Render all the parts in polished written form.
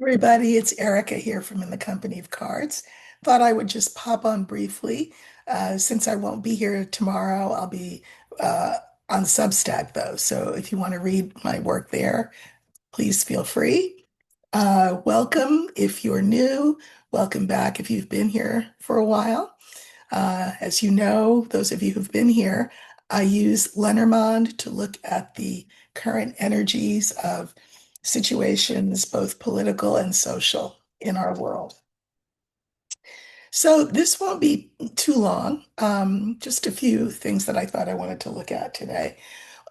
Everybody, it's Erica here from In the Company of Cards. Thought I would just pop on briefly. Since I won't be here tomorrow, I'll be uh, on Substack though. So if you want to read my work there, please feel free. Welcome if you're new. Welcome back if you've been here for a while. As you know, those of you who've been here, I use Lenormand to look at the current energies of situations, both political and social, in our world. So this won't be too long. Just a few things that I thought I wanted to look at today.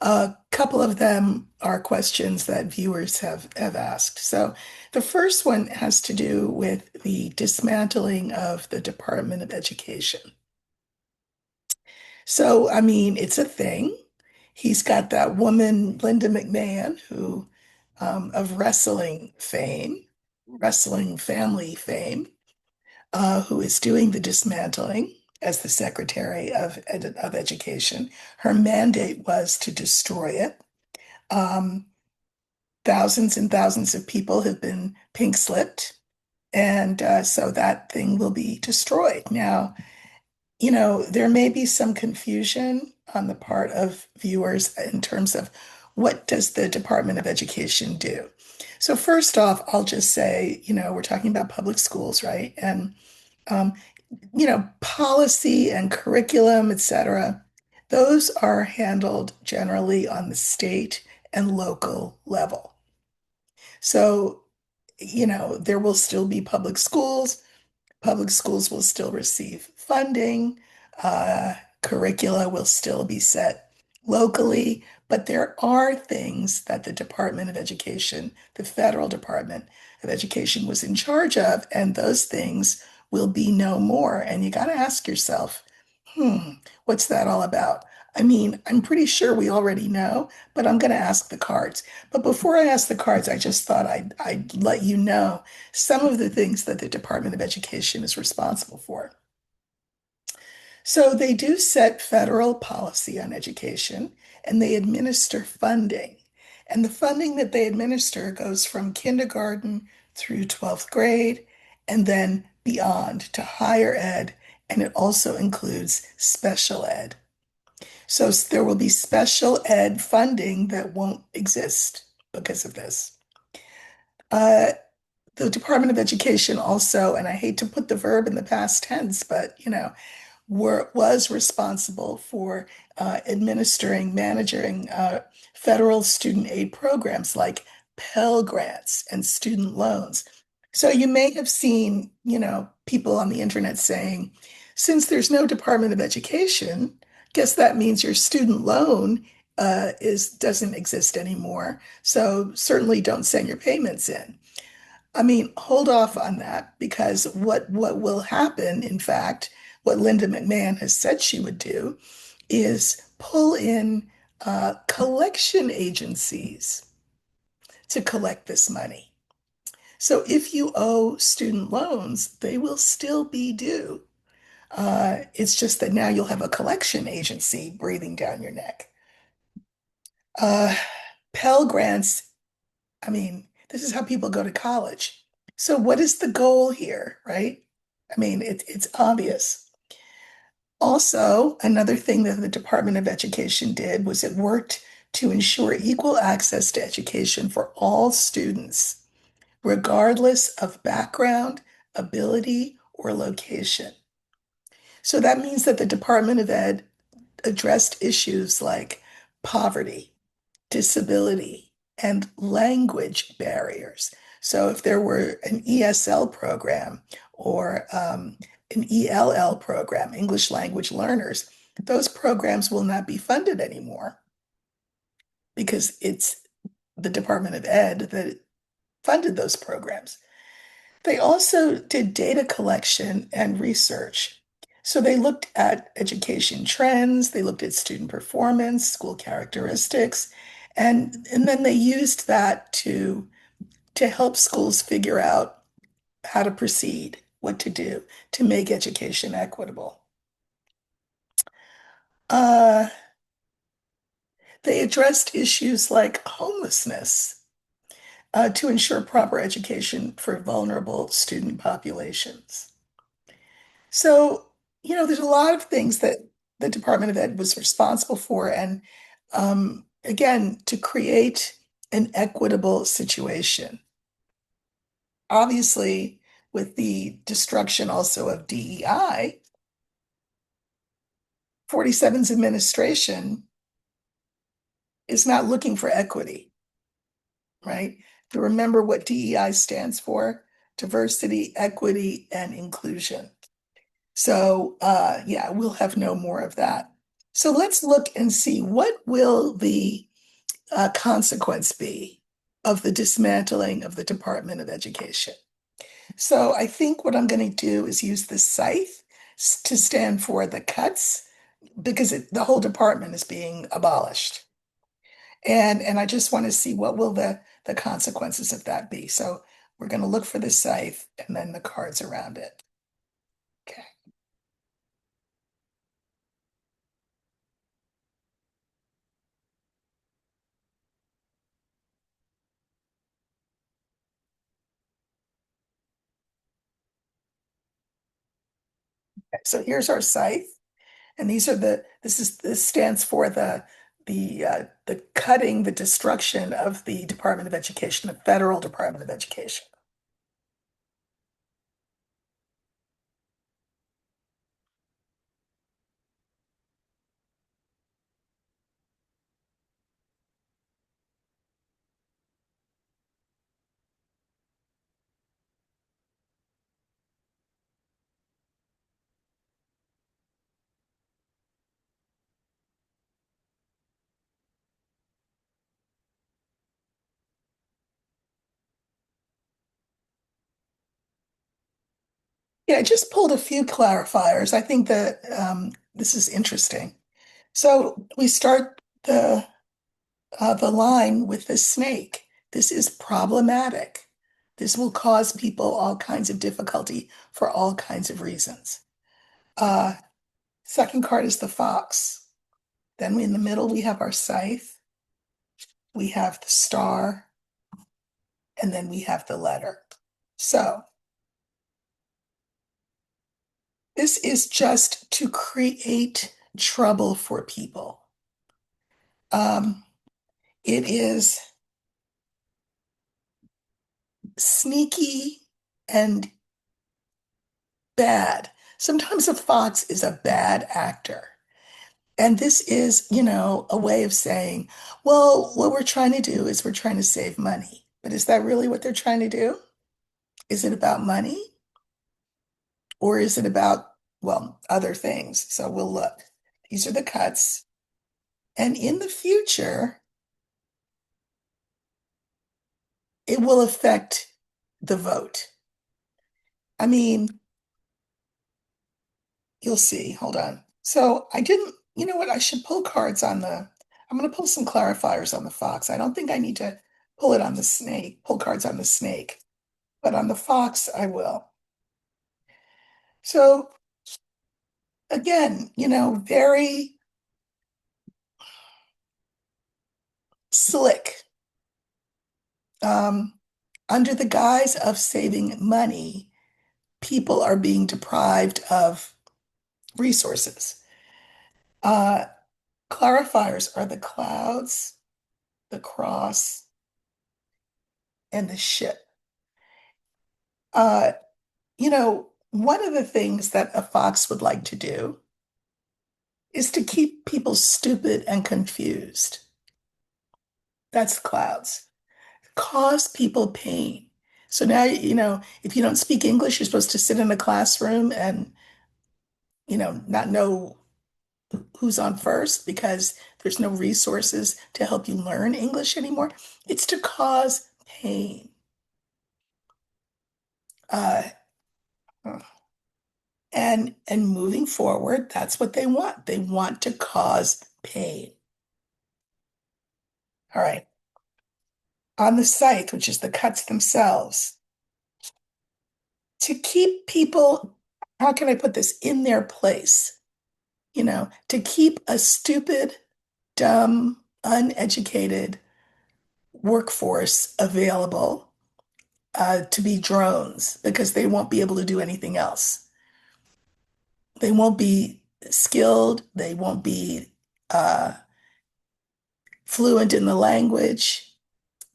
A couple of them are questions that viewers have asked. So the first one has to do with the dismantling of the Department of Education. So, I mean, it's a thing. He's got that woman, Linda McMahon, who of wrestling fame, wrestling family fame, who is doing the dismantling as the Secretary of Education. Her mandate was to destroy it. Um, Thousands and thousands of people have been pink slipped, and so that thing will be destroyed. Now, there may be some confusion on the part of viewers in terms of what does the Department of Education do? So first off, I'll just say, we're talking about public schools, right? And um, policy and curriculum, et cetera, those are handled generally on the state and local level. So, there will still be public schools. Public schools will still receive funding. Curricula will still be set locally, but there are things that the Department of Education, the federal Department of Education, was in charge of, and those things will be no more. And you got to ask yourself, what's that all about? I mean, I'm pretty sure we already know, but I'm going to ask the cards. But before I ask the cards, I just thought I'd let you know some of the things that the Department of Education is responsible for. So they do set federal policy on education and they administer funding. And the funding that they administer goes from kindergarten through 12th grade and then beyond to higher ed. And it also includes special ed. So there will be special ed funding that won't exist because of this. Uh, the Department of Education also, and I hate to put the verb in the past tense, but was responsible for administering, managing federal student aid programs like Pell Grants and student loans. So you may have seen, people on the internet saying, since there's no Department of Education, guess that means your student loan is doesn't exist anymore. So certainly don't send your payments in. I mean, hold off on that because what will happen, in fact, what Linda McMahon has said she would do is pull in collection agencies to collect this money. So if you owe student loans, they will still be due. It's just that now you'll have a collection agency breathing down your neck. Uh, Pell Grants, I mean, this is how people go to college. So what is the goal here, right? I mean, it's obvious. Also, another thing that the Department of Education did was it worked to ensure equal access to education for all students, regardless of background, ability, or location. So that means that the Department of Ed addressed issues like poverty, disability, and language barriers. So if there were an ESL program or an ELL program, English language learners, those programs will not be funded anymore because it's the Department of Ed that funded those programs. They also did data collection and research. So they looked at education trends, they looked at student performance, school characteristics, and then they used that to help schools figure out how to proceed, what to do to make education equitable. Uh, they addressed issues like homelessness. to ensure proper education for vulnerable student populations. So, there's a lot of things that the Department of Ed was responsible for. And again, to create an equitable situation. Obviously, with the destruction also of DEI, 47's administration is not looking for equity, right? To remember what DEI stands for: diversity, equity, and inclusion. So, yeah, we'll have no more of that. So let's look and see what will the consequence be of the dismantling of the Department of Education. So I think what I'm going to do is use the scythe to stand for the cuts because the whole department is being abolished. And I just want to see what will the consequences of that be. So we're going to look for the scythe and then the cards around it. Okay. So here's our scythe, and this stands for the cutting, the destruction of the Department of Education, the federal Department of Education. Yeah, I just pulled a few clarifiers. I think that this is interesting. So we start the line with the snake. This is problematic. This will cause people all kinds of difficulty for all kinds of reasons. Uh, Second card is the fox. Then in the middle, we have our scythe, we have the star, and then we have the letter. So this is just to create trouble for people. Um, it is sneaky and bad. Sometimes a fox is a bad actor. And this is, a way of saying, well, what we're trying to do is we're trying to save money. But is that really what they're trying to do? Is it about money or is it about, well, other things? So we'll look. These are the cuts. And in the future, it will affect the vote. I mean, you'll see. Hold on. So I didn't, you know what? I should pull cards on I'm going to pull some clarifiers on the fox. I don't think I need to pull it on the snake, pull cards on the snake, but on the fox, I will. So again, very slick. Um, Under the guise of saving money, people are being deprived of resources. Uh, Clarifiers are the clouds, the cross, and the ship. Uh, one of the things that a fox would like to do is to keep people stupid and confused. That's clouds. Cause people pain. So now, if you don't speak English, you're supposed to sit in a classroom and, not know who's on first because there's no resources to help you learn English anymore. It's to cause pain. Uh, and moving forward, that's what they want. They want to cause pain. All right. On the site, which is the cuts themselves, to keep people, how can I put this, in their place? To keep a stupid, dumb, uneducated workforce available to be drones because they won't be able to do anything else. They won't be skilled, they won't be uh, fluent in the language,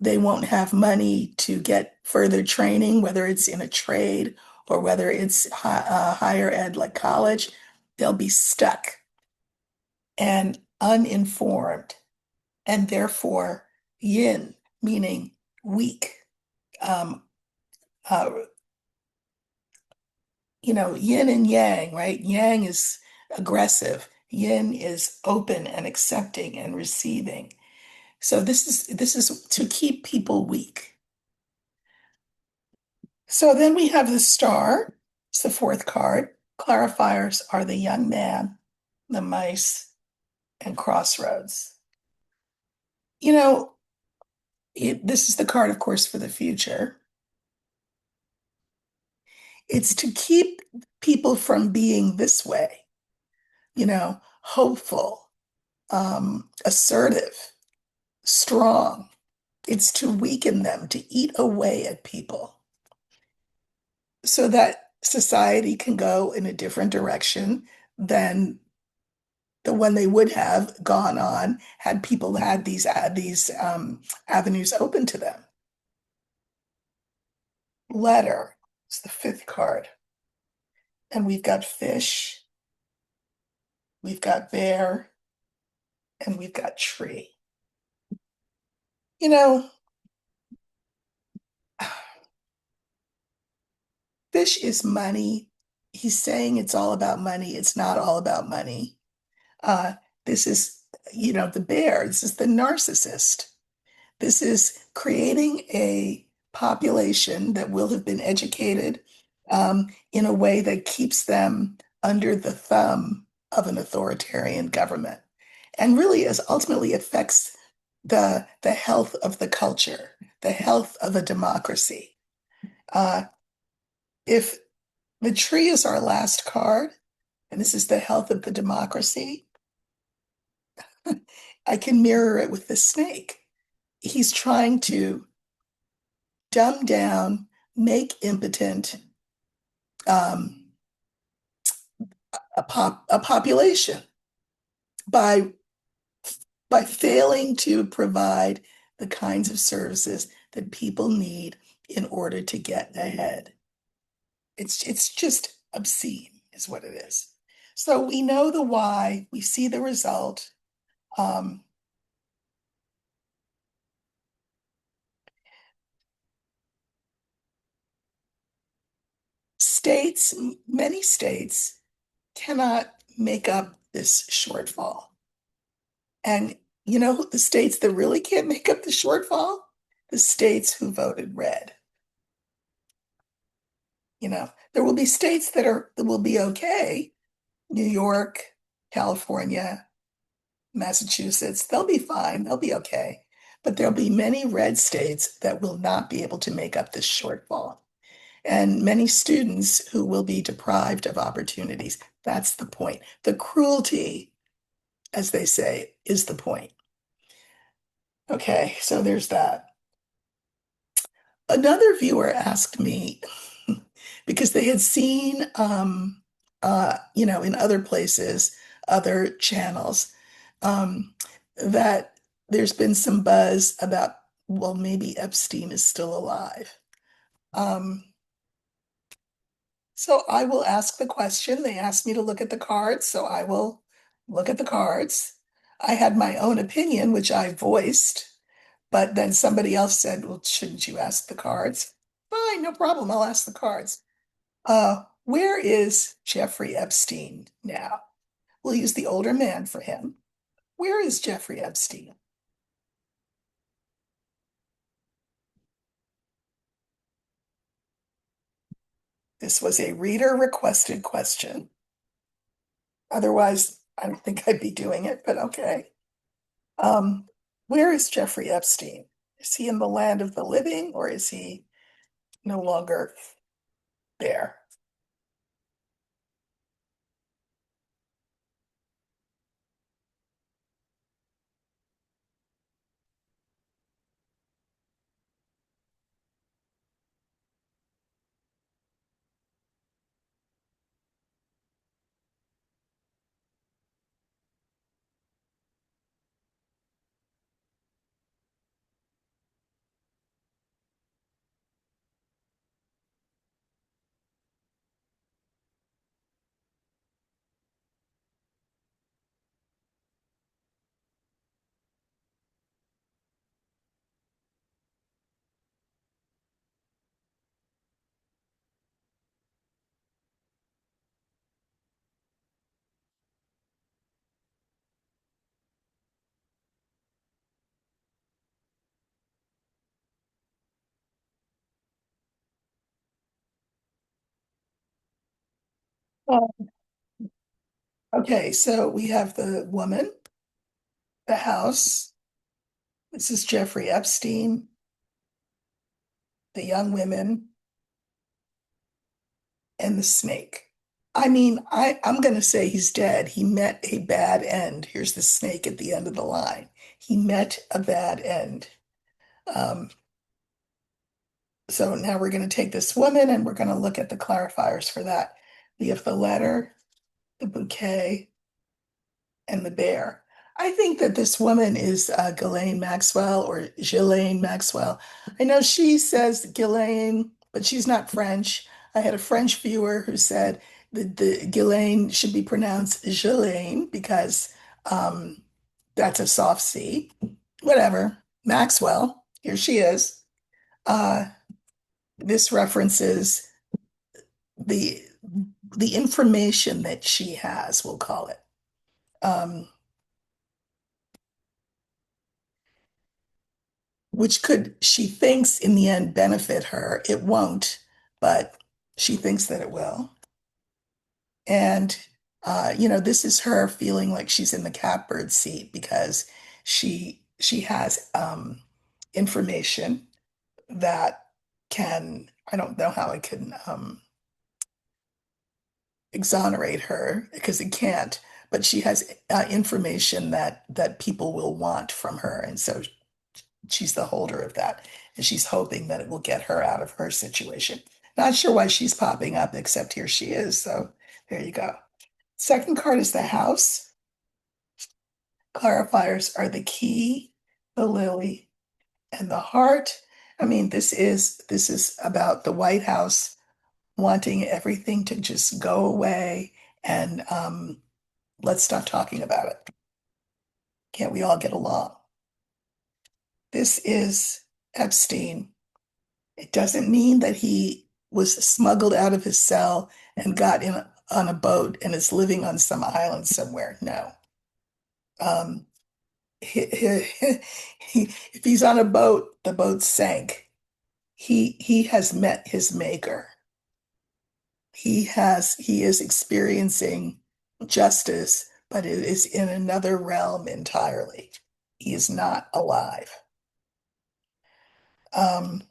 they won't have money to get further training, whether it's in a trade or whether it's higher ed like college. They'll be stuck and uninformed, and therefore yin, meaning weak. Um, uh, yin and yang, right? Yang is aggressive. Yin is open and accepting and receiving. So this is to keep people weak. So then we have the star. It's the fourth card. Clarifiers are the young man, the mice, and crossroads. You know, this is the card, of course, for the future. It's to keep people from being this way, hopeful, assertive, strong. It's to weaken them, to eat away at people so that society can go in a different direction than the one they would have gone on had people had these avenues open to them. Letter is the fifth card. And we've got fish, we've got bear, and we've got tree. You know, fish is money. He's saying it's all about money. It's not all about money. Uh, this is, the bear. This is the narcissist. This is creating a population that will have been educated in a way that keeps them under the thumb of an authoritarian government, and really as ultimately affects the health of the culture, the health of a democracy. Uh, if the tree is our last card, and this is the health of the democracy, I can mirror it with the snake. He's trying to dumb down, make impotent um, a population by failing to provide the kinds of services that people need in order to get ahead. It's just obscene, is what it is. So we know the why, we see the result. Um, states, many states cannot make up this shortfall. And the states that really can't make up the shortfall? The states who voted red. There will be states that will be okay. New York, California, Massachusetts, they'll be fine. They'll be okay. But there'll be many red states that will not be able to make up this shortfall. And many students who will be deprived of opportunities. That's the point. The cruelty, as they say, is the point. Okay, so there's that. Another viewer asked me because they had seen, in other places, other channels, um, that there's been some buzz about, well, maybe Epstein is still alive. Um, so I will ask the question. They asked me to look at the cards, so I will look at the cards. I had my own opinion, which I voiced, but then somebody else said, well, shouldn't you ask the cards? Fine, no problem. I'll ask the cards. Where is Jeffrey Epstein now? We'll use the older man for him. Where is Jeffrey Epstein? This was a reader requested question. Otherwise, I don't think I'd be doing it, but okay. Um, where is Jeffrey Epstein? Is he in the land of the living or is he no longer there? Oh, okay, so we have the woman, the house. This is Jeffrey Epstein, the young women, and the snake. I mean, I'm going to say he's dead. He met a bad end. Here's the snake at the end of the line. He met a bad end. Um, so now we're going to take this woman and we're going to look at the clarifiers for that. We have the letter, the bouquet, and the bear. I think that this woman is Ghislaine Maxwell or Ghislaine Maxwell. I know she says Ghislaine, but she's not French. I had a French viewer who said the Ghislaine should be pronounced Ghislaine because um, that's a soft C. Whatever. Maxwell, here she is. Uh, this references the the information that she has, we'll call it. Um, which could, she thinks in the end, benefit her. It won't, but she thinks that it will. And, this is her feeling like she's in the catbird seat because she has information that can, I don't know how it can exonerate her because it can't, but she has information that people will want from her. And so she's the holder of that, and she's hoping that it will get her out of her situation. Not sure why she's popping up, except here she is. So there you go. Second card is the house. Clarifiers are the key, the lily, and the heart. I mean, this is about the White House wanting everything to just go away and let's stop talking about it. Can't we all get along? This is Epstein. It doesn't mean that he was smuggled out of his cell and got in on a boat and is living on some island somewhere. No. Um, if he's on a boat, the boat sank. He has met his maker. He is experiencing justice, but it is in another realm entirely. He is not alive. Um,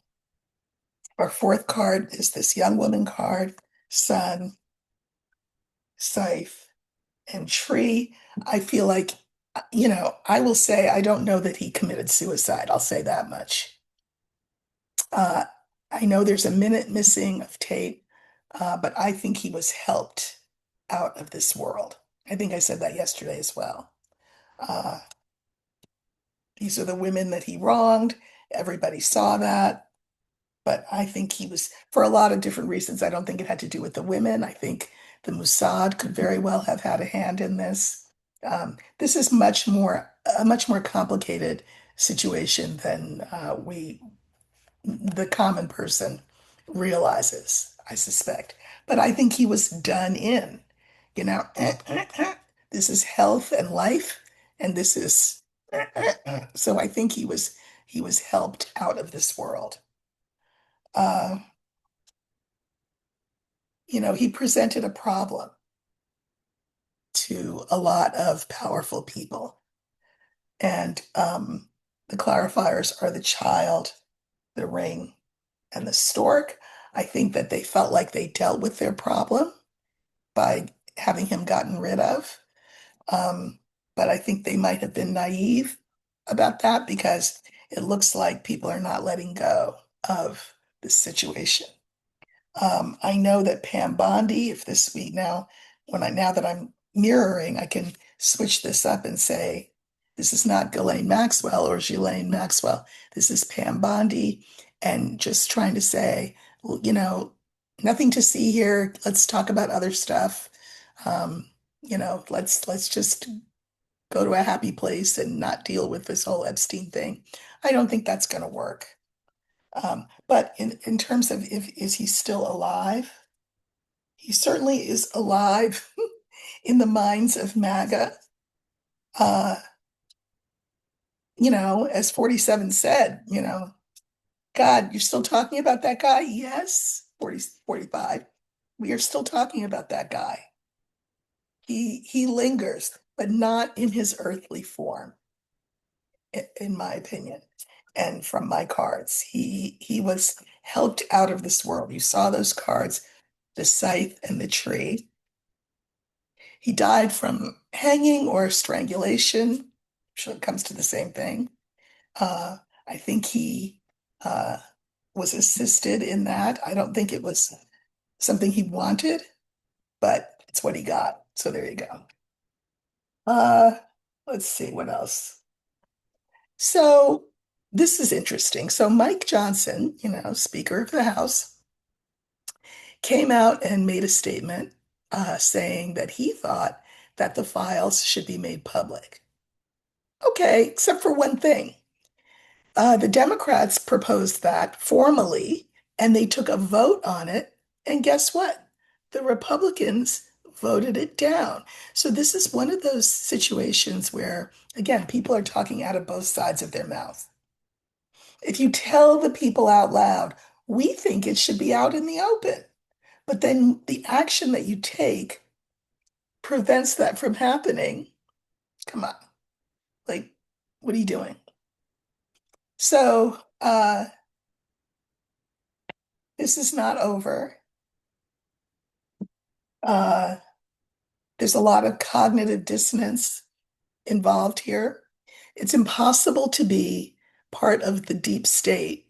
our fourth card is this young woman card, sun, scythe, and tree. I feel like, I will say I don't know that he committed suicide. I'll say that much. Uh, I know there's a minute missing of tape, but I think he was helped out of this world. I think I said that yesterday as well. Uh, these are the women that he wronged. Everybody saw that. But I think he was, for a lot of different reasons. I don't think it had to do with the women. I think the Mossad could very well have had a hand in this. This is a much more complicated situation than the common person realizes, I suspect. But I think he was done in, you know, this is health and life, and this is, so I think he was helped out of this world. Uh, he presented a problem to a lot of powerful people. And the clarifiers are the child, the ring, and the stork. I think that they felt like they dealt with their problem by having him gotten rid of. Um, but I think they might have been naive about that because it looks like people are not letting go of this situation. I know that Pam Bondi, if this week now, now that I'm mirroring, I can switch this up and say, this is not Ghislaine Maxwell or Ghislaine Maxwell. This is Pam Bondi, and just trying to say, well, nothing to see here. Let's talk about other stuff. Um, let's just go to a happy place and not deal with this whole Epstein thing. I don't think that's going to work. But in terms of if is he still alive? He certainly is alive in the minds of MAGA. Uh, as 47 said, God, you're still talking about that guy? Yes, 40, 45. We are still talking about that guy. He lingers, but not in his earthly form, in my opinion. And from my cards, he was helped out of this world. You saw those cards, the scythe and the tree. He died from hanging or strangulation. Sure, it comes to the same thing. Uh, I think he uh, was assisted in that. I don't think it was something he wanted, but it's what he got. So there you go. Uh, let's see what else. So this is interesting. So Mike Johnson, Speaker of the House, came out and made a statement saying that he thought that the files should be made public. Okay, except for one thing. The Democrats proposed that formally, and they took a vote on it. And guess what? The Republicans voted it down. So this is one of those situations where, again, people are talking out of both sides of their mouth. If you tell the people out loud, we think it should be out in the open, but then the action that you take prevents that from happening. Come on. Like, what are you doing? So, this is not over. Uh, there's a lot of cognitive dissonance involved here. It's impossible to be part of the deep state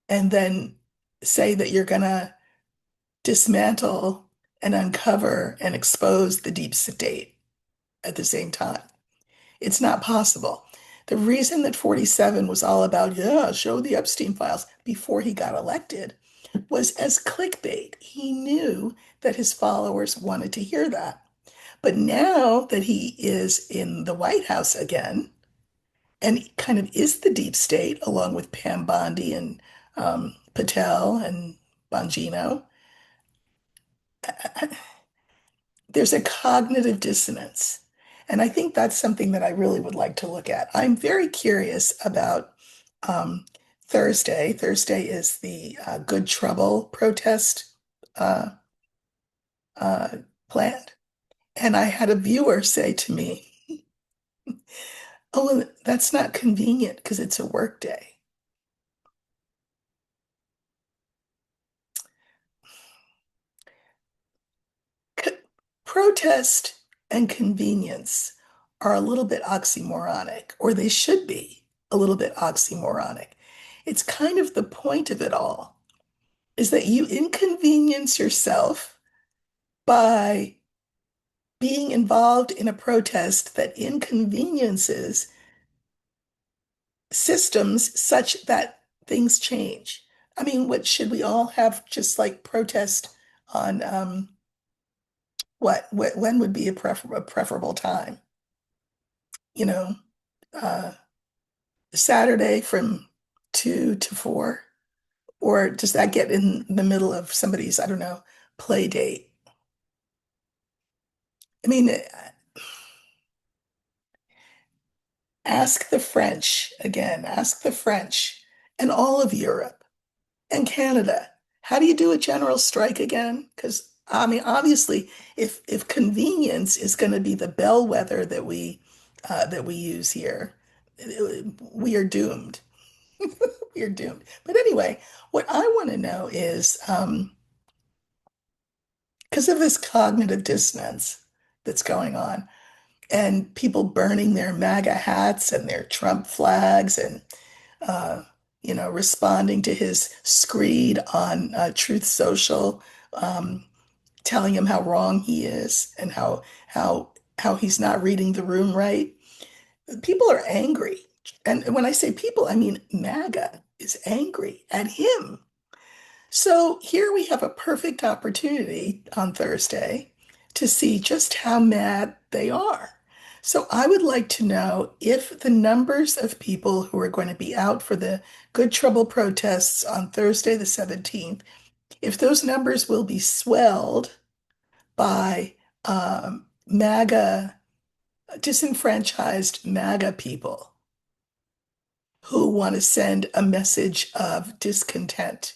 and then say that you're going to dismantle and uncover and expose the deep state at the same time. It's not possible. The reason that 47 was all about, yeah, show the Epstein files before he got elected was as clickbait. He knew that his followers wanted to hear that. But now that he is in the White House again, and he kind of is the deep state, along with Pam Bondi and Patel and Bongino, there's a cognitive dissonance. And I think that's something that I really would like to look at. I'm very curious about um, Thursday. Thursday is the Good Trouble protest uh, uh, planned. And I had a viewer say to me, oh, well, that's not convenient because it's a work day. C- Protest and convenience are a little bit oxymoronic, or they should be a little bit oxymoronic. It's kind of the point of it all, is that you inconvenience yourself by being involved in a protest that inconveniences systems such that things change. I mean, what should we all have just like protest on when would be a preferable time? You know, uh, Saturday from 2 to 4, or does that get in the middle of somebody's, I don't know, play date? I mean, ask the French again, ask the French and all of Europe and Canada. How do you do a general strike again? Because I mean, obviously, if convenience is going to be the bellwether that we use here, we are doomed. We are doomed. But anyway, what I want to know is because of this cognitive dissonance that's going on, and people burning their MAGA hats and their Trump flags and uh, responding to his screed on Truth Social, um, telling him how wrong he is and how he's not reading the room right. People are angry. And when I say people, I mean MAGA is angry at him. So here we have a perfect opportunity on Thursday to see just how mad they are. So I would like to know if the numbers of people who are going to be out for the Good Trouble protests on Thursday, the 17th, if those numbers will be swelled by MAGA, disenfranchised MAGA people who want to send a message of discontent.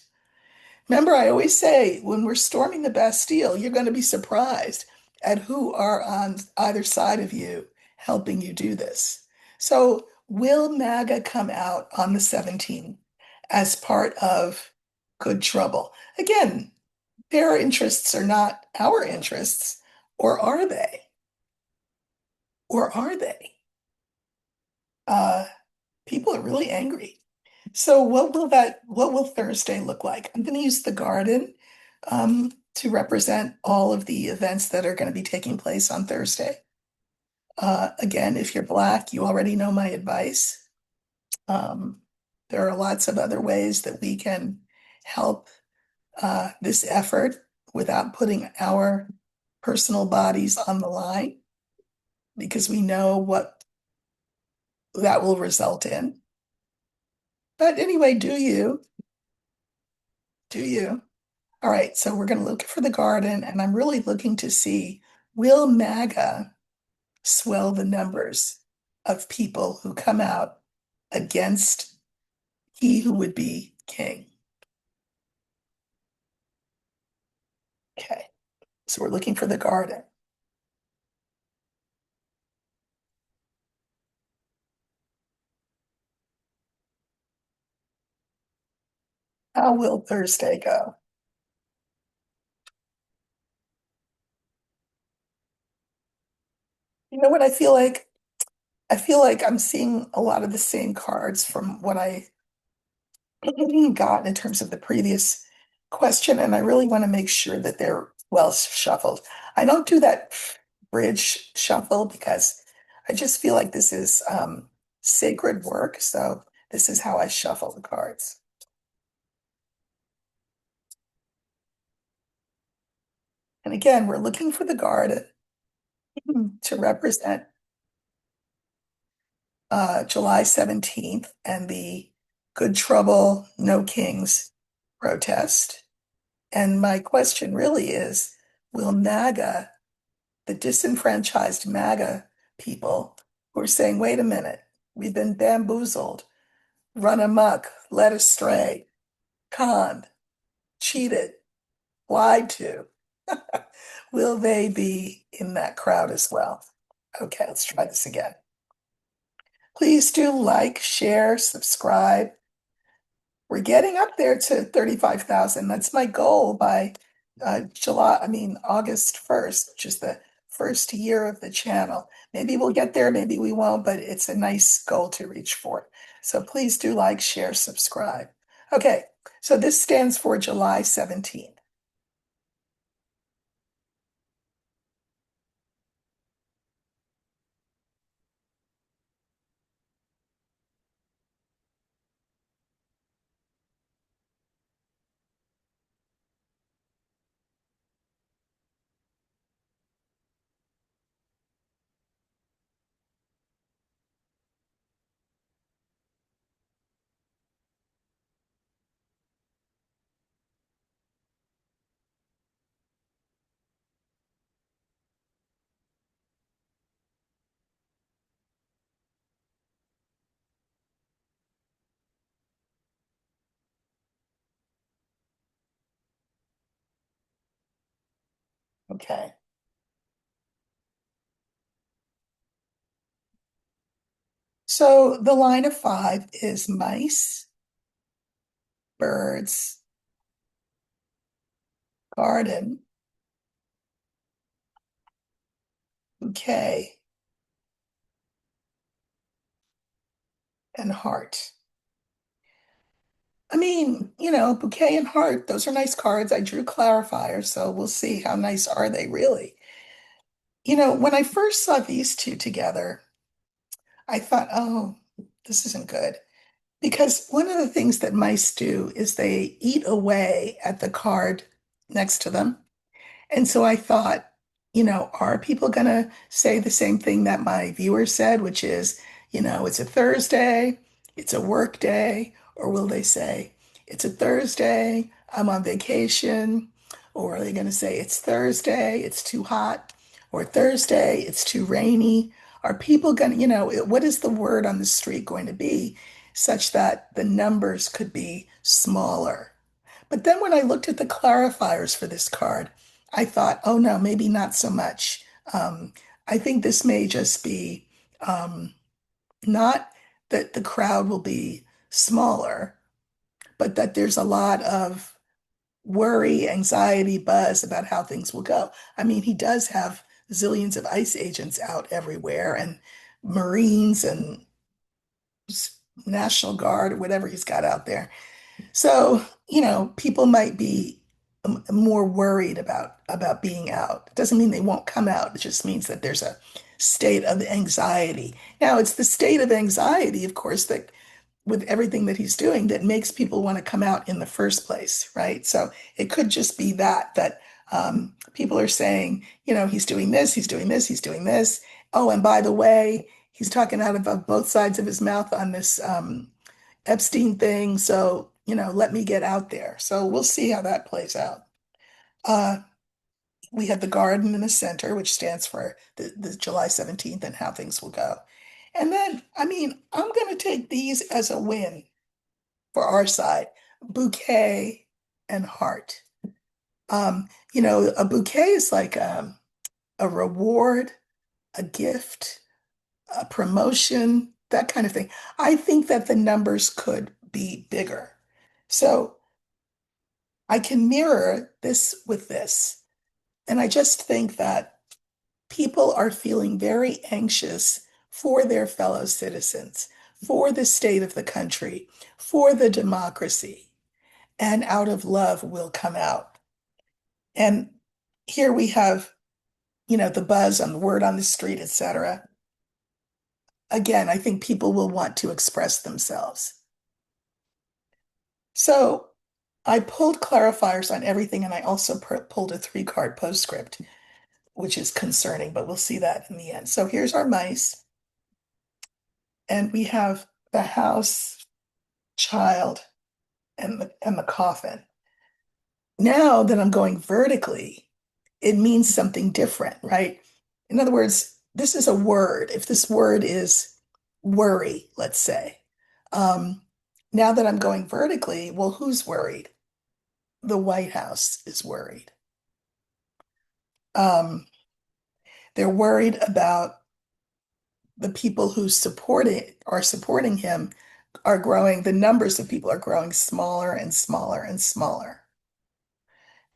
Remember, I always say when we're storming the Bastille, you're going to be surprised at who are on either side of you helping you do this. So, will MAGA come out on the 17th as part of Good Trouble? Again, their interests are not our interests, or are they? Or are they? Uh, People are really angry. So what will Thursday look like? I'm going to use the garden to represent all of the events that are going to be taking place on Thursday. Again, if you're Black, you already know my advice. Um, there are lots of other ways that we can help this effort without putting our personal bodies on the line because we know what that will result in. But anyway, do you? Do you? All right, so we're going to look for the garden, and I'm really looking to see, will MAGA swell the numbers of people who come out against he who would be king? Okay, so we're looking for the garden. How will Thursday go? You know what I feel like? I feel like I'm seeing a lot of the same cards from what I got in terms of the previous question, and I really want to make sure that they're well shuffled. I don't do that bridge shuffle because I just feel like this is sacred work. So this is how I shuffle the cards. And again, we're looking for the garden to represent July 17th and the Good Trouble, No Kings protest. And my question really is, will MAGA, the disenfranchised MAGA people who are saying, wait a minute, we've been bamboozled, run amok, led astray, conned, cheated, lied to, will they be in that crowd as well? Okay, let's try this again. Please do like, share, subscribe. We're getting up there to 35,000. That's my goal by August 1st, which is the first year of the channel. Maybe we'll get there, maybe we won't, but it's a nice goal to reach for. So please do like, share, subscribe. Okay, so this stands for July 17th. Okay. So the line of five is mice, birds, garden, bouquet, and heart. I mean, bouquet and heart, those are nice cards. I drew clarifiers, so we'll see how nice are they really. When I first saw these two together, I thought, oh, this isn't good. Because one of the things that mice do is they eat away at the card next to them. And so I thought, are people going to say the same thing that my viewer said, which is, it's a Thursday, it's a work day, or will they say, it's a Thursday, I'm on vacation, or are they going to say, it's Thursday, it's too hot, or Thursday, it's too rainy? Are people going to, what is the word on the street going to be such that the numbers could be smaller? But then when I looked at the clarifiers for this card, I thought, oh no, maybe not so much. I think this may just be um, not that the crowd will be smaller, but that there's a lot of worry, anxiety, buzz about how things will go. I mean, he does have zillions of ICE agents out everywhere and Marines and National Guard or whatever he's got out there. So, people might be more worried about being out. It doesn't mean they won't come out. It just means that there's a state of anxiety. Now, it's the state of anxiety, of course, that with everything that he's doing that makes people want to come out in the first place, right? So it could just be that people are saying, he's doing this, he's doing this, he's doing this. Oh, and by the way, he's talking out of both sides of his mouth on this Epstein thing. So, let me get out there. So we'll see how that plays out. Uh, we have the garden in the center, which stands for the July 17th and how things will go. And then, I mean, I'm going to take these as a win for our side, bouquet and heart. A bouquet is like a reward, a gift, a promotion, that kind of thing. I think that the numbers could be bigger. So I can mirror this with this. And I just think that people are feeling very anxious for their fellow citizens, for the state of the country, for the democracy. And out of love will come out. And here we have, the buzz on the word on the street, etc. Again, I think people will want to express themselves. So I pulled clarifiers on everything, and I also pulled a three-card postscript, which is concerning, but we'll see that in the end. So here's our mice, and we have the house, child, and the coffin. Now that I'm going vertically, it means something different, right? In other words, this is a word. If this word is worry, let's say, um, now that I'm going vertically, well, who's worried? The White House is worried. Um, they're worried about the people who are supporting him are growing, the numbers of people are growing smaller and smaller and smaller.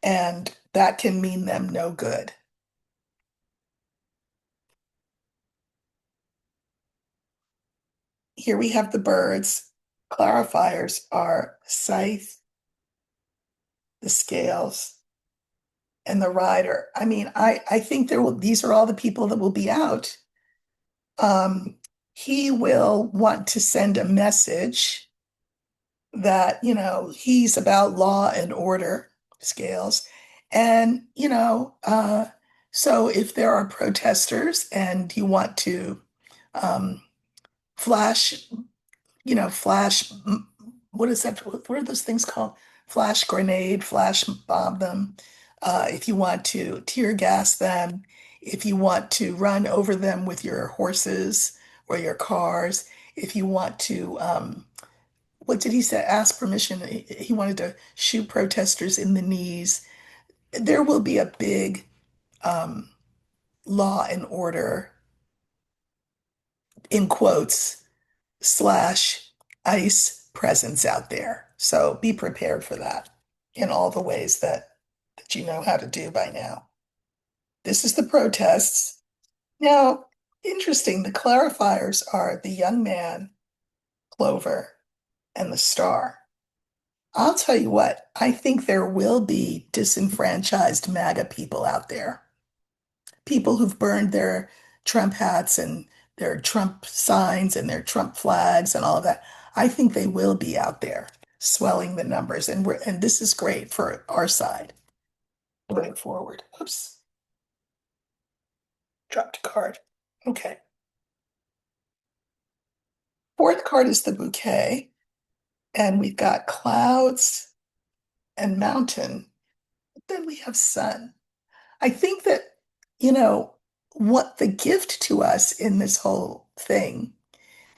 And that can mean them no good. Here we have the birds. Clarifiers are scythe, the scales, and the rider. I mean, I think these are all the people that will be out. Um, he will want to send a message that, he's about law and order, scales. And, so if there are protesters and you want to flash flash, what is that? What are those things called? Flash grenade, flash bomb them. If you want to tear gas them, if you want to run over them with your horses or your cars, if you want to, what did he say? Ask permission. He wanted to shoot protesters in the knees. There will be a big um, law and order, in quotes, slash ICE presence out there. So be prepared for that in all the ways that you know how to do by now. This is the protests. Now, interesting, the clarifiers are the young man, Clover, and the star. I'll tell you what, I think there will be disenfranchised MAGA people out there. People who've burned their Trump hats and their Trump signs and their Trump flags and all of that. I think they will be out there swelling the numbers, and this is great for our side going forward. Oops, dropped a card. Okay. Fourth card is the bouquet, and we've got clouds and mountain. Then we have sun. I think that, you know, what the gift to us in this whole thing,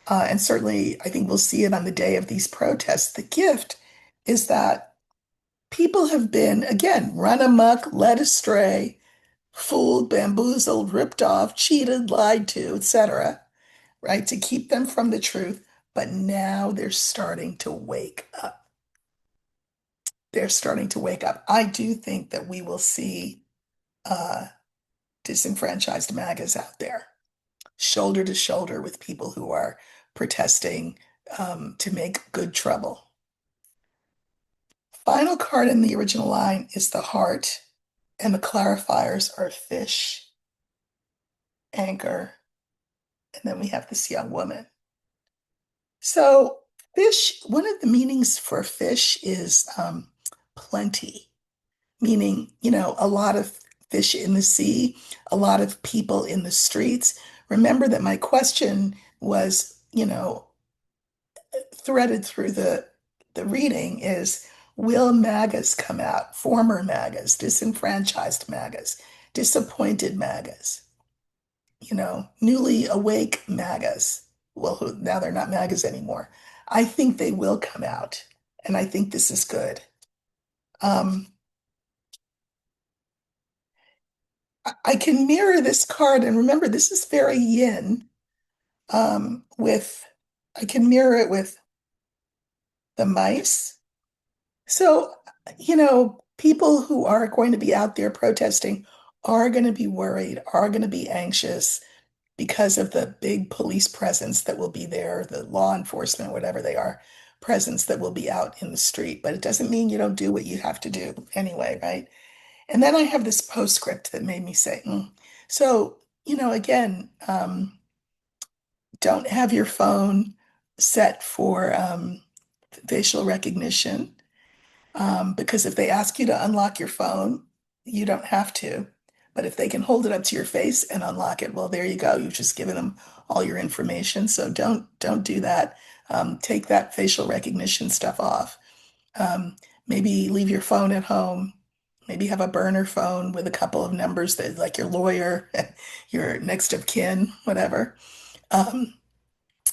and certainly I think we'll see it on the day of these protests, the gift is that people have been, again, run amok, led astray, fooled, bamboozled, ripped off, cheated, lied to, etc., right, to keep them from the truth. But now they're starting to wake up. They're starting to wake up. I do think that we will see uh, disenfranchised MAGAs out there, shoulder to shoulder with people who are protesting to make good trouble. Final card in the original line is the heart, and the clarifiers are fish, anchor, and then we have this young woman. So, fish, one of the meanings for fish is plenty, meaning, a lot of fish in the sea, a lot of people in the streets. Remember that my question was, threaded through the reading is, will MAGAs come out? Former MAGAs, disenfranchised MAGAs, disappointed MAGAs, newly awake MAGAs. Well, now they're not MAGAs anymore. I think they will come out, and I think this is good. Um, I can mirror this card, and remember, this is very yin. With I can mirror it with the mice. So, people who are going to be out there protesting are going to be worried, are going to be anxious because of the big police presence that will be there, the law enforcement, whatever they are, presence that will be out in the street. But it doesn't mean you don't do what you have to do anyway, right? And then I have this postscript that made me say, So, again, don't have your phone set for facial recognition. Because if they ask you to unlock your phone, you don't have to. But if they can hold it up to your face and unlock it, well, there you go. You've just given them all your information. So don't do that. Take that facial recognition stuff off. Maybe leave your phone at home. Maybe have a burner phone with a couple of numbers that, like your lawyer, your next of kin, whatever. Um,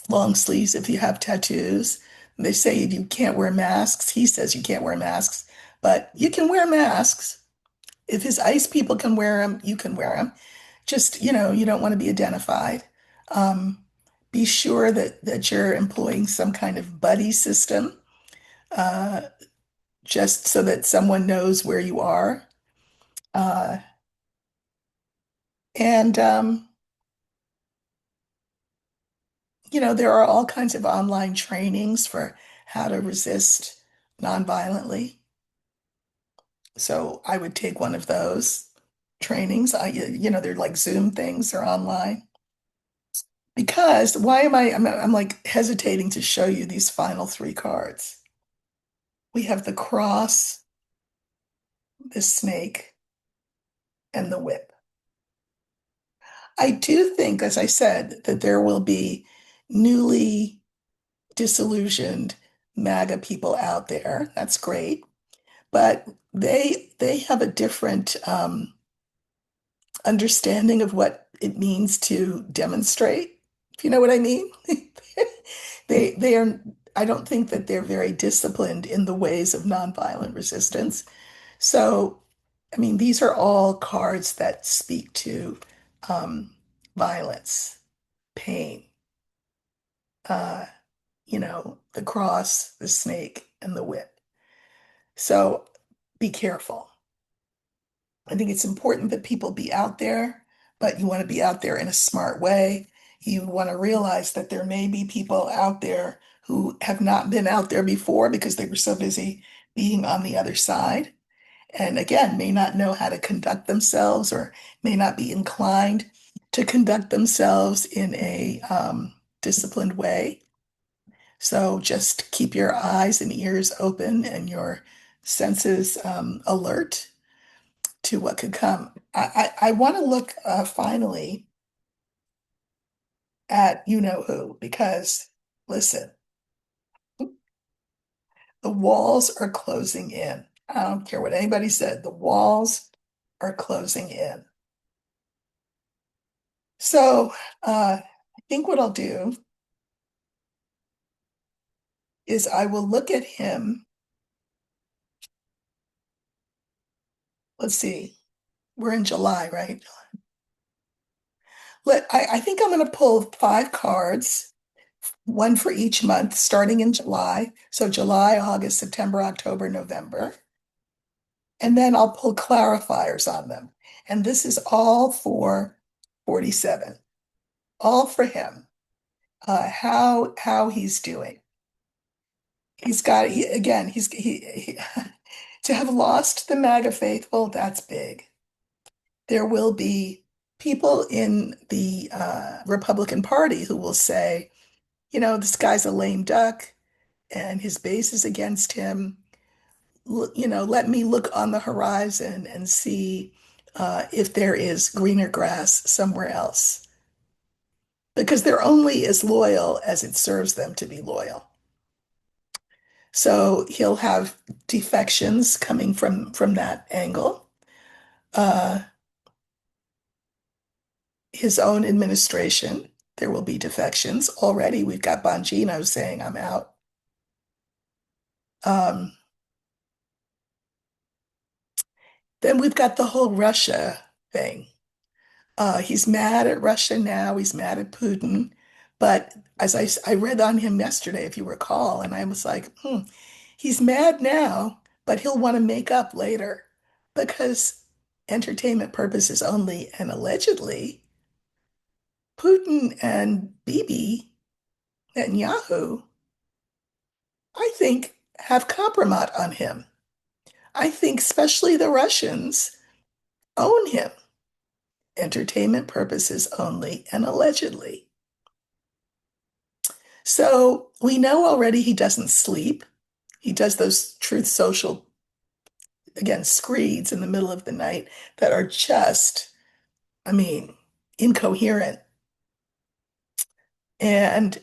Long sleeves if you have tattoos. They say you can't wear masks. He says you can't wear masks, but you can wear masks. If his ICE people can wear them, you can wear them. Just, you don't want to be identified. Um, be sure that you're employing some kind of buddy system, uh, just so that someone knows where you are. Uh, and there are all kinds of online trainings for how to resist nonviolently. So I would take one of those trainings. They're like Zoom things or online. Because why I'm like hesitating to show you these final three cards. We have the cross, the snake, and the whip. I do think, as I said, that there will be newly disillusioned MAGA people out there. That's great. But they have a different understanding of what it means to demonstrate, if you know what I mean. They are, I don't think that they're very disciplined in the ways of nonviolent resistance. So, I mean, these are all cards that speak to um, violence, pain, uh, the cross, the snake, and the whip. So be careful. I think it's important that people be out there, but you want to be out there in a smart way. You want to realize that there may be people out there who have not been out there before because they were so busy being on the other side. And again, may not know how to conduct themselves or may not be inclined to conduct themselves in a disciplined way. So just keep your eyes and ears open and your senses alert to what could come. I want to look finally at you know who, because listen, the walls are closing in. I don't care what anybody said, the walls are closing in. So I think what I'll do is I will look at him let's see. We're in July, right? I think I'm going to pull five cards, one for each month, starting in July. So July, August, September, October, November. And then I'll pull clarifiers on them. And this is all for 47, all for him. How he's doing. He's got again. He to have lost the MAGA faithful. That's big. There will be people in the Republican Party who will say, you know, this guy's a lame duck, and his base is against him. You know, let me look on the horizon and see if there is greener grass somewhere else. Because they're only as loyal as it serves them to be loyal. So he'll have defections coming from that angle. Uh, his own administration, there will be defections. Already we've got Bongino saying, I'm out. Um, then we've got the whole Russia thing. He's mad at Russia now. He's mad at Putin. But as I read on him yesterday, if you recall, and I was like, he's mad now, but he'll want to make up later because entertainment purposes only, and allegedly, Putin and Bibi Netanyahu, I think, have compromise on him. I think especially the Russians own him, entertainment purposes only, and allegedly. So we know already he doesn't sleep. He does those Truth Social, again, screeds in the middle of the night that are just, I mean, incoherent. And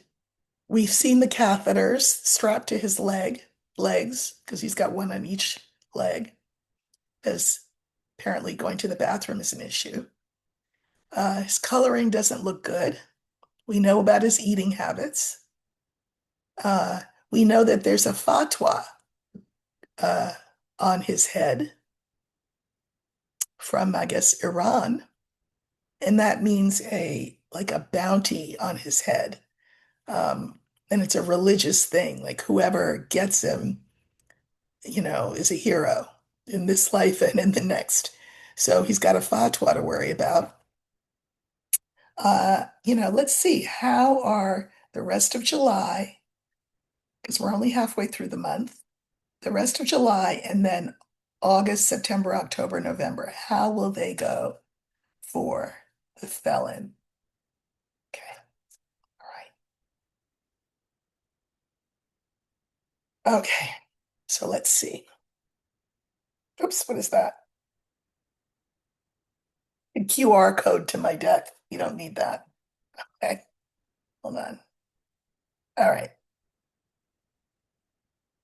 we've seen the catheters strapped to his legs, because he's got one on each leg, as apparently going to the bathroom is an issue. His coloring doesn't look good. We know about his eating habits. Uh, we know that there's a fatwa uh, on his head from, I guess, Iran, and that means a like a bounty on his head. And it's a religious thing. Like whoever gets him, you know, is a hero in this life and in the next. So he's got a fatwa to worry about. You know, let's see, how are the rest of July, because we're only halfway through the month, the rest of July, and then August, September, October, November, how will they go for the felon? Okay, all right. Okay, so let's see. Oops, what is that? A QR code to my deck. You don't need that. Okay, hold on. All right.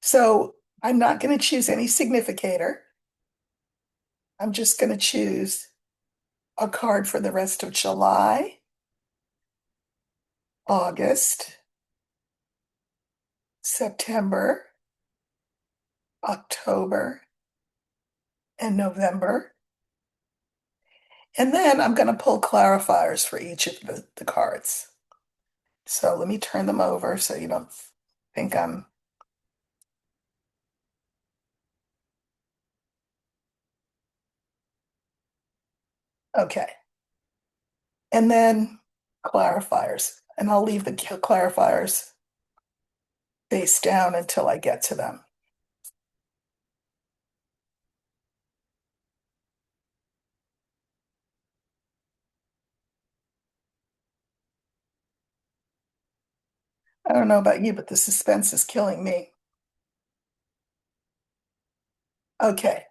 So I'm not going to choose any significator. I'm just going to choose a card for the rest of July, August, September, October, and November. And then I'm going to pull clarifiers for each of the cards. So let me turn them over so you don't think I'm okay. And then clarifiers. And I'll leave the clarifiers face down until I get to them. I don't know about you, but the suspense is killing me. Okay.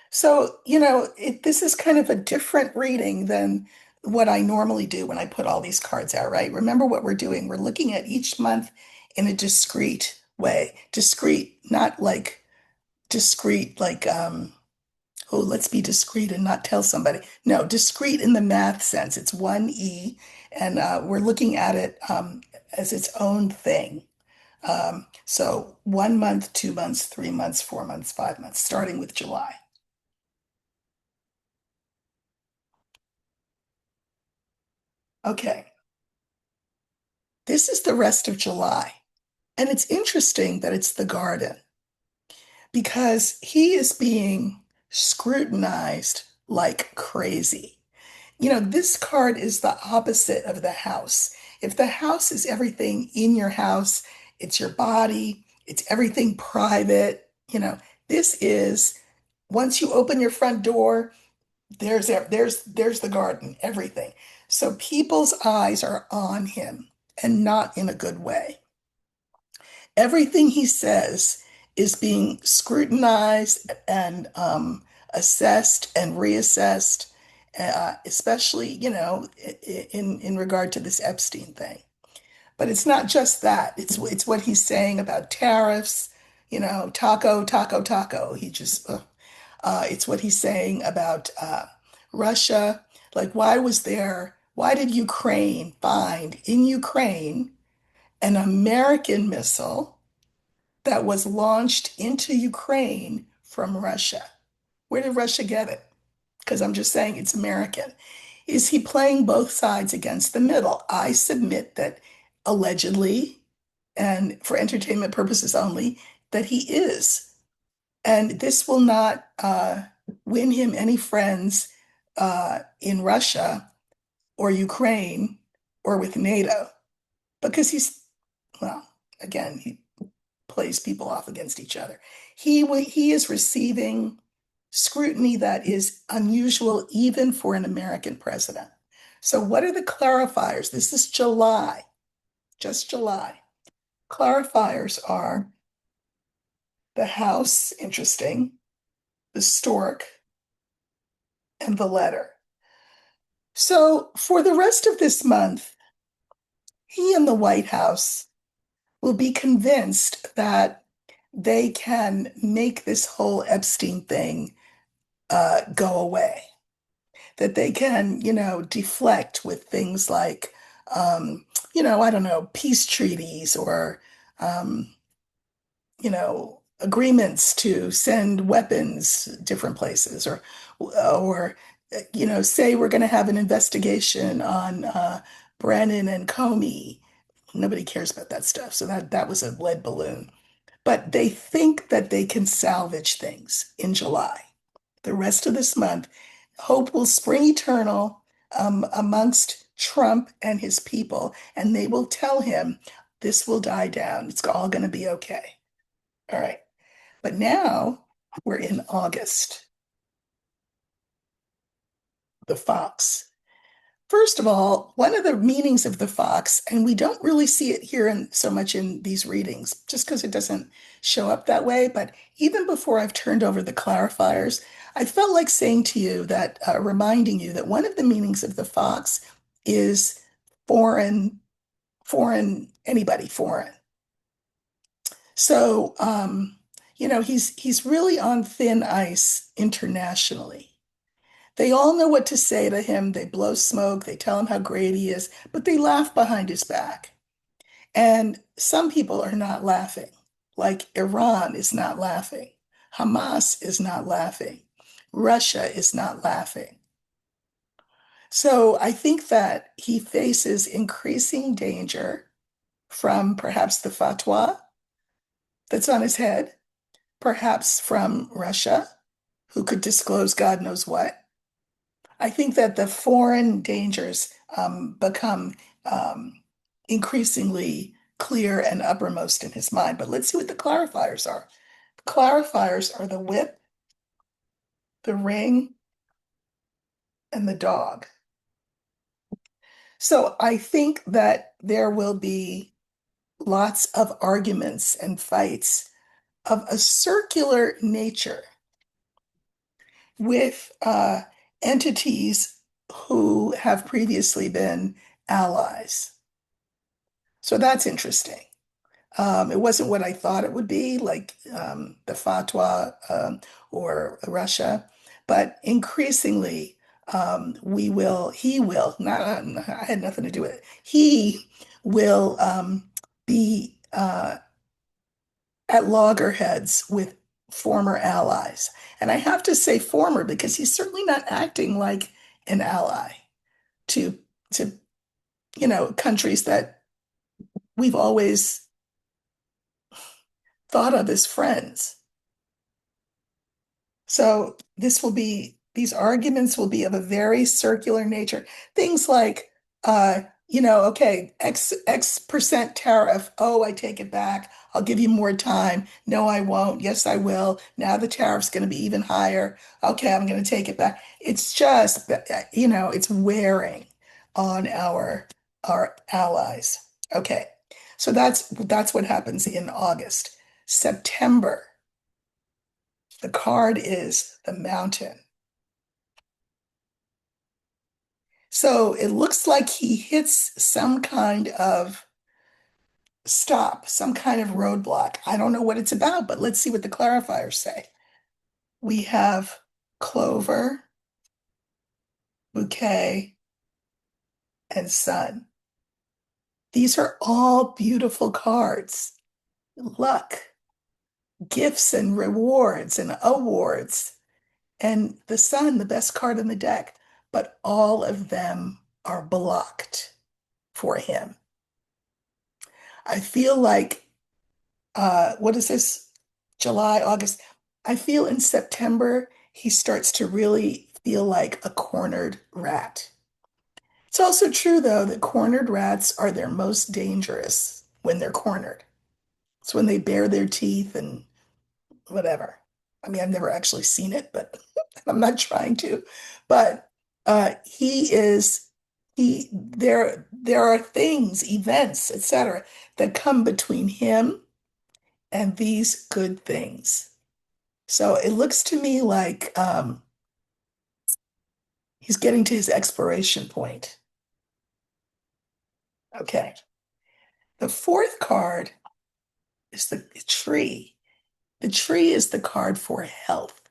So, you know, this is kind of a different reading than what I normally do when I put all these cards out, right? Remember what we're doing. We're looking at each month in a discrete way. Discrete, not like discrete, like, oh, let's be discreet and not tell somebody. No, discrete in the math sense. It's 1E, and we're looking at it as its own thing. So 1 month, 2 months, 3 months, 4 months, 5 months, starting with July. Okay, this is the rest of July. And it's interesting that it's the garden because he is being scrutinized like crazy. You know, this card is the opposite of the house. If the house is everything in your house, it's your body, it's everything private, this is once you open your front door, there's the garden, everything. So people's eyes are on him and not in a good way. Everything he says is being scrutinized and assessed and reassessed, especially, in regard to this Epstein thing. But it's not just that. It's what he's saying about tariffs, taco, taco, taco. It's what he's saying about Russia. Like, why did Ukraine find in Ukraine an American missile that was launched into Ukraine from Russia? Where did Russia get it? Because I'm just saying it's American. Is he playing both sides against the middle? I submit that allegedly, and for entertainment purposes only, that he is. And this will not win him any friends in Russia or Ukraine or with NATO because well, again, he plays people off against each other. He is receiving scrutiny that is unusual even for an American president. So, what are the clarifiers? This is July, just July. Clarifiers are the House, interesting, the stork, and the letter. So, for the rest of this month, he and the White House will be convinced that they can make this whole Epstein thing go away, that they can, deflect with things like, I don't know, peace treaties or, um, agreements to send weapons different places or, say we're going to have an investigation on Brennan and Comey. Nobody cares about that stuff. So that was a lead balloon. But they think that they can salvage things in July. The rest of this month, hope will spring eternal amongst Trump and his people, and they will tell him this will die down. It's all going to be okay. All right. But now we're in August, the fox. First of all, one of the meanings of the fox, and we don't really see it here so much in these readings, just because it doesn't show up that way. But even before I've turned over the clarifiers, I felt like saying to you that, reminding you that one of the meanings of the fox is foreign, anybody foreign. So, he's really on thin ice internationally. They all know what to say to him. They blow smoke. They tell him how great he is, but they laugh behind his back. And some people are not laughing, like Iran is not laughing. Hamas is not laughing. Russia is not laughing. So I think that he faces increasing danger from perhaps the fatwa that's on his head, perhaps from Russia, who could disclose God knows what. I think that the foreign dangers become increasingly clear and uppermost in his mind. But let's see what the clarifiers are. The clarifiers are the whip, the ring, and the dog. So I think that there will be lots of arguments and fights of a circular nature with entities who have previously been allies. So that's interesting. It wasn't what I thought it would be, like the fatwa or Russia, but increasingly he will, not, I had nothing to do with it. He will be at loggerheads with former allies. And I have to say former because he's certainly not acting like an ally to countries that we've always thought of as friends. So these arguments will be of a very circular nature. Things like, okay, X percent tariff. Oh, I take it back. I'll give you more time. No, I won't. Yes, I will. Now the tariff's going to be even higher. Okay, I'm going to take it back. It's just, it's wearing on our allies. Okay, so that's what happens in August. September. The card is the mountain. So it looks like he hits some kind of stop, some kind of roadblock. I don't know what it's about, but let's see what the clarifiers say. We have clover, bouquet, and sun. These are all beautiful cards. Luck, gifts and rewards and awards. And the sun, the best card in the deck. But all of them are blocked for him. I feel like, what is this? July, August. I feel in September, he starts to really feel like a cornered rat. It's also true, though, that cornered rats are their most dangerous when they're cornered. It's when they bare their teeth and whatever. I mean, I've never actually seen it, but I'm not trying to. But there are things, events, etc., that come between him and these good things. So it looks to me like he's getting to his expiration point. Okay. The fourth card is the tree. The tree is the card for health.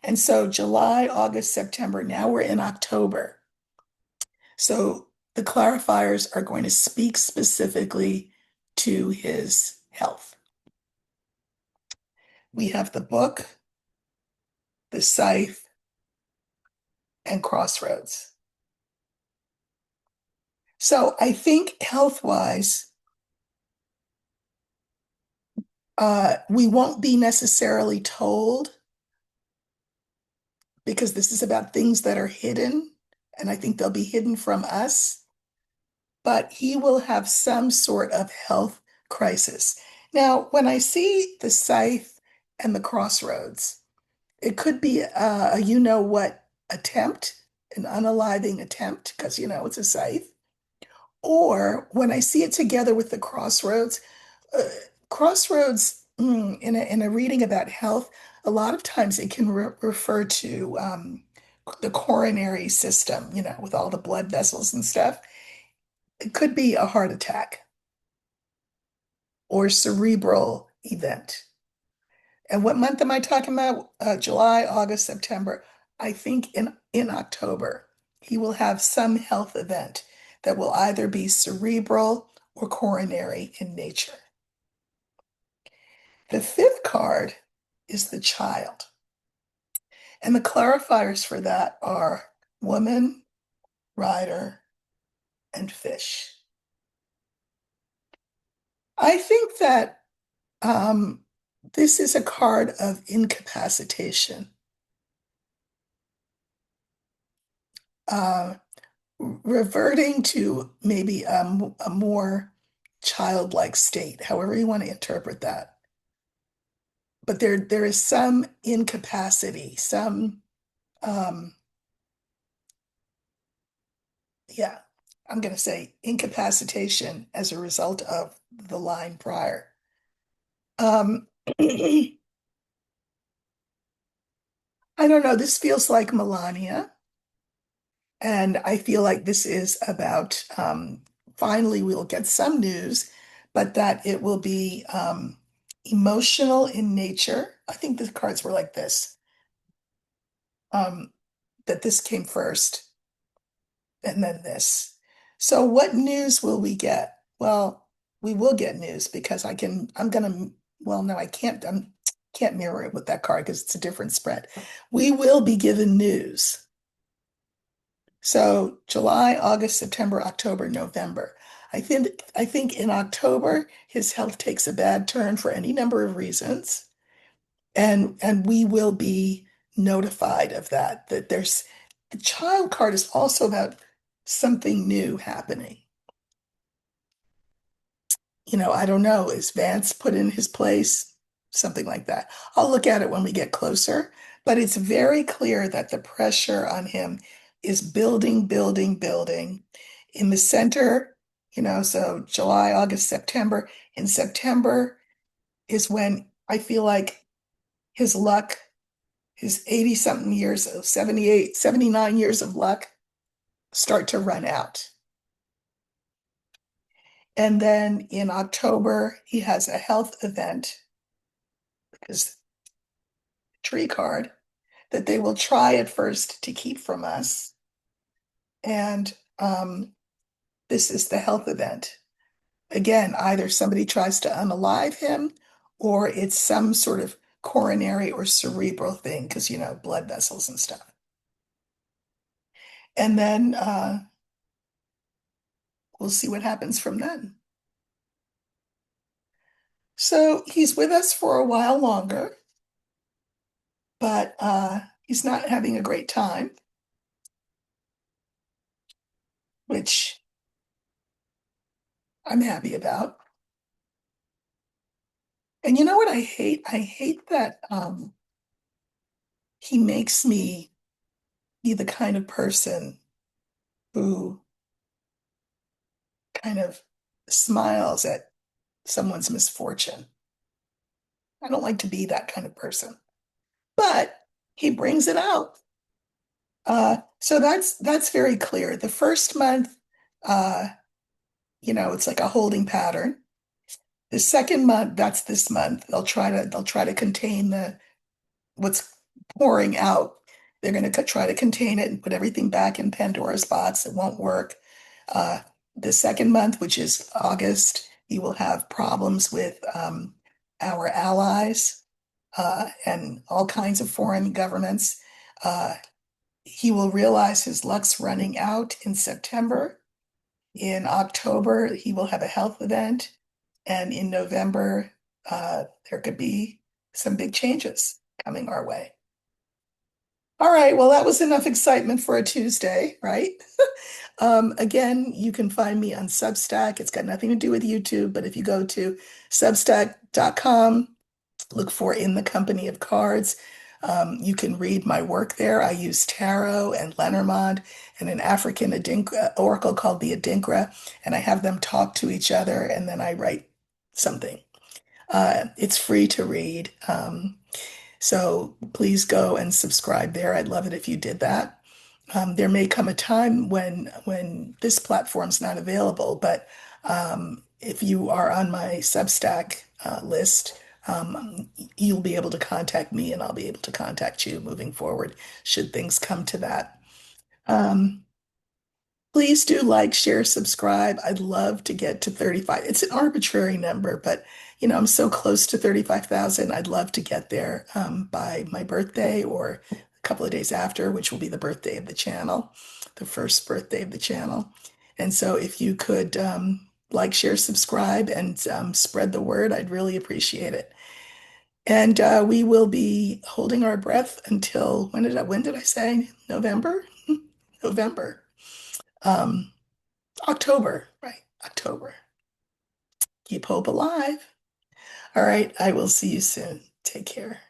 And so July, August, September, now we're in October. So the clarifiers are going to speak specifically to his health. We have the book, the scythe, and crossroads. So I think health-wise, we won't be necessarily told because this is about things that are hidden, and I think they'll be hidden from us, but he will have some sort of health crisis. Now, when I see the scythe and the crossroads, it could be a you know what attempt, an unaliving attempt, because it's a scythe. Or when I see it together with the crossroads, uh, crossroads in a reading about health, a lot of times it can refer to the coronary system, with all the blood vessels and stuff. It could be a heart attack or cerebral event. And what month am I talking about? July, August, September. I think in October, he will have some health event that will either be cerebral or coronary in nature. The fifth card is the child. And the clarifiers for that are woman, rider, and fish. I think that this is a card of incapacitation, uh, reverting to maybe a more childlike state, however you want to interpret that. But there is some incapacity, some um, yeah, I'm going to say incapacitation as a result of the line prior. I don't know. This feels like Melania. And I feel like this is about finally we'll get some news, but that it will be emotional in nature. I think the cards were like this, um, that this came first and then this. So what news will we get? Well, we will get news because well, no, I can't mirror it with that card because it's a different spread. We will be given news. So July, August, September, October, November. I think in October his health takes a bad turn for any number of reasons, and we will be notified of that. That there's the child card is also about something new happening. I don't know, is Vance put in his place? Something like that. I'll look at it when we get closer, but it's very clear that the pressure on him is building, building, building. In the center, so July, August, September. In September is when I feel like his luck, his 80 something years of 78, 79 years of luck start to run out. And then in October, he has a health event because tree card that they will try at first to keep from us. And this is the health event. Again, either somebody tries to unalive him or it's some sort of coronary or cerebral thing because, blood vessels and stuff. And then we'll see what happens from then. So he's with us for a while longer, but he's not having a great time, which I'm happy about. And you know what I hate? I hate that he makes me be the kind of person who kind of smiles at someone's misfortune. I don't like to be that kind of person, but he brings it out. So that's very clear. The first month, uh, it's like a holding pattern. The second month, that's this month. They'll try to contain the what's pouring out. They're going to try to contain it and put everything back in Pandora's box. It won't work. Uh, the second month, which is August, he will have problems with our allies and all kinds of foreign governments. Uh, he will realize his luck's running out in September. In October, he will have a health event. And in November, there could be some big changes coming our way. All right, well, that was enough excitement for a Tuesday, right? Again, you can find me on Substack. It's got nothing to do with YouTube, but if you go to substack.com, look for In the Company of Cards. You can read my work there. I use tarot and Lenormand and an African oracle called the Adinkra, and I have them talk to each other, and then I write something. It's free to read. So please go and subscribe there. I'd love it if you did that. There may come a time when this platform's not available, but if you are on my Substack list, you'll be able to contact me and I'll be able to contact you moving forward should things come to that. Um, Please do like, share, subscribe. I'd love to get to 35. It's an arbitrary number, but I'm so close to 35,000. I'd love to get there by my birthday or a couple of days after, which will be the birthday of the channel, the first birthday of the channel. And so if you could like, share, subscribe, and spread the word, I'd really appreciate it. And we will be holding our breath until when did I say November? November. Um, October, right? October. Keep hope alive. All right. I will see you soon. Take care.